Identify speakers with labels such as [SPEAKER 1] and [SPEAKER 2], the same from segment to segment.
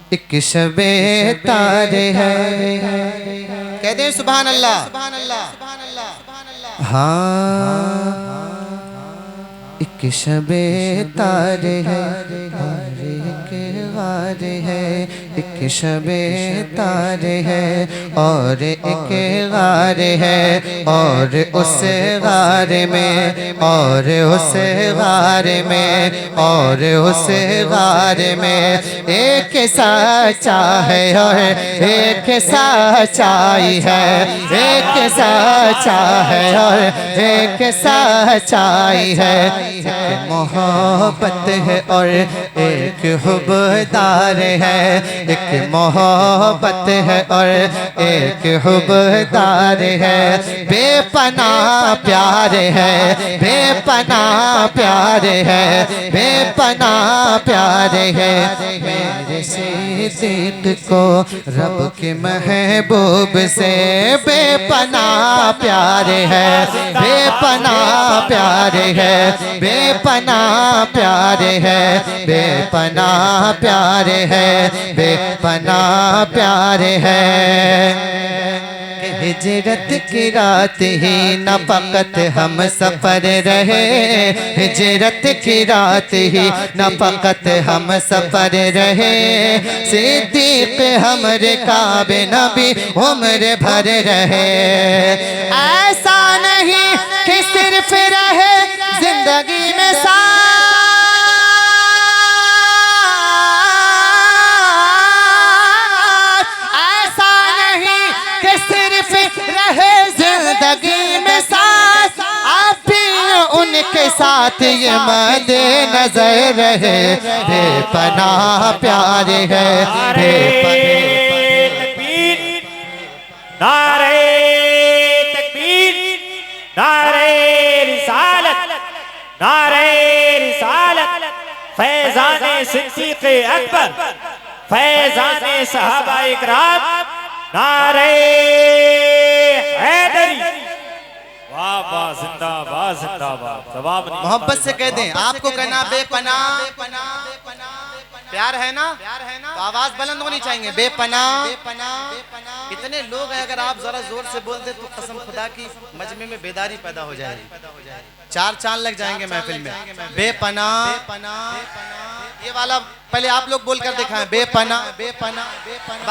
[SPEAKER 1] एक शबे तारे है। कह दे सुभान अल्लाह। हाँ एक शबे तारे है, एक गारे है, एक शबे तारे है और एक गारे है, और उस गारे में, और उस गारे में, और उस गारे में एक सच्चा है और एक सच्चाई है, एक सच्चा है और एक सच्चाई है। एक मोहब्बत है और एक हुब्बदार है, एक मोहब्बत है और एक हुब्बदार है। बेपनाह प्यार है, बेपनाह प्यार है, बेपनाह प्यार है। मेरे सिद्दीक़ को रब के महबूब से बेपनाह प्यार है, बेपनाह प्यार है, बेपनाह प्यार है, बेपनाह प्यार है, बेपनाह प्यार है। हिजरत की रात ही न फकत हम सफर रहे, हिजरत की रात ही न फकत हम सफर रहे। सिद्दीक़ हमरे काबे नबी उम्र भर रहे। ऐसा नहीं कि सिर्फ रहे जिंदगी में साथ, ऐसा नहीं कि सिर्फ रहे जिंदगी में साथ, आप भी उनके साथ ये मद्दे नजर रहे। बेपनाह प्यार है,
[SPEAKER 2] तकबीर, नारे तकबीर, नारे रिसालत, नारे रिसालत। फैज़ाने सिद्दीक़ अकबर, फैज़ाने सहाबा इकराम, नारे हैदरी। वाह वाह, जिंदाबाद जिंदाबाद। जवाब
[SPEAKER 1] मोहब्बत से कह दें, आपको कहना बेपनाह प्यार है ना, तो आवाज बुलंद होनी चाहिए। बेपनाह। इतने लोग हैं, अगर आप जरा जोर से बोल दे तो कसम खुदा की मजमे में बेदारी पैदा हो जाएगी, चार चांद लग जाएंगे महफिल में। बेपनाह, ये वाला पहले आप लोग बोलकर दिखाएं। बेपनाह, बेपनाह,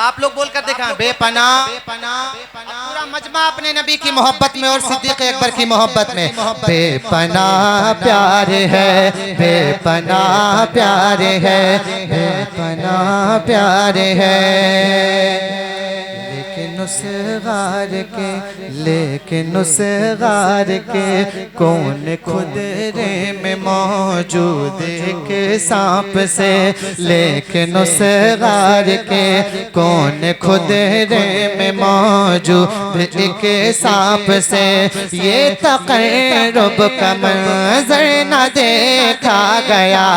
[SPEAKER 1] आप लोग बोलकर दिखाएं। बेपनाह, पूरा मजमा अपने नबी की मोहब्बत में और सिद्दीक़ अकबर की मोहब्बत में। बेपनाह प्यार है, बेपनाह प्यार है, बेपनाह प्यार है। लेकिन उस गार के, लेकिन उस गार के कौन खुदरे में मौजूद एक सांप से, लेकिन उस गार के कौन खुदरे में मौजूद एक सांप से। ये तक़र्रुब का मंज़र न देखा गया,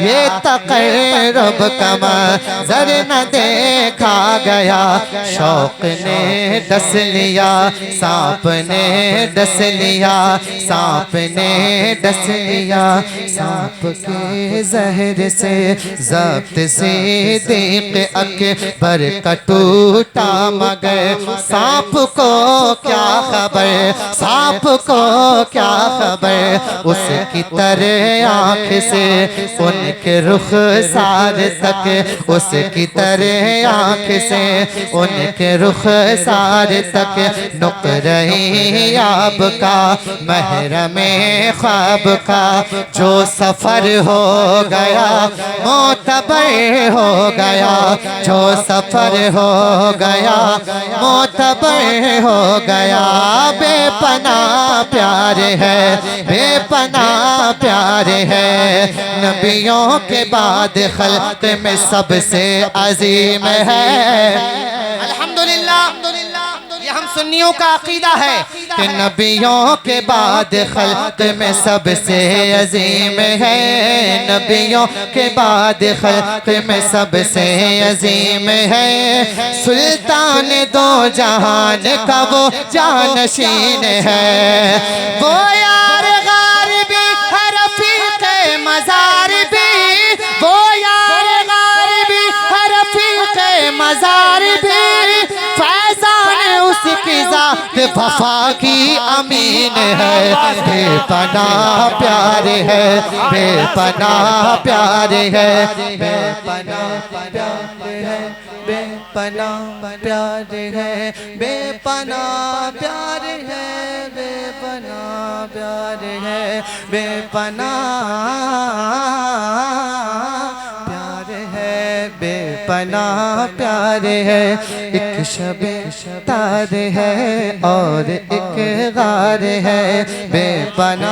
[SPEAKER 1] ये तक़र्रुब का मंज़र न देखा गया। शौक़ ने डस लिया, सांप ने डस लिया, सांप ने डस लिया। सांप के जहर से ज़ब्त सिद्दीक़ अकबर का टूटा मगर सांप को क्या खबर, सांप को क्या खबर। उसकी तरह आँख से उनके रुख सार तक, उसकी तरह आँख से उनके रुख सार तक नुक़रे आब का, महरमे ख्वाब का जो सफ़र हो गया, मोतबर हो गया, जो सफ़र हो गया, मोतबर हो गया। बेपनाह प्यार है, बेपनाह प्यार है। नबियों के बाद खल्क़ में सबसे अजीम है। अल्हम्दुलिल्लाह, ये हम सुन्नियों का अकीदा है कि नबियों के बाद खल्क़ में सबसे अजीम है, नबियों के बाद खल्क़ में सबसे अजीम है। सुल्तान दो जहान का वो जानशीन है, वो यार गारिबी है रफ़ीक़े मज़ार भी, वो यार गारिबी है रफ़ीक़े
[SPEAKER 3] कि वफा की अमीन है, बेपनाह प्यार है, बेपनाह प्यार है, बेपनाह प्यार है, बेपनाह प्यार है, बेपनाह प्यार है, बेपनाह प्यार है, बेपनाह प्यार है। एक शबे तार है और एक गार है, बेपनाह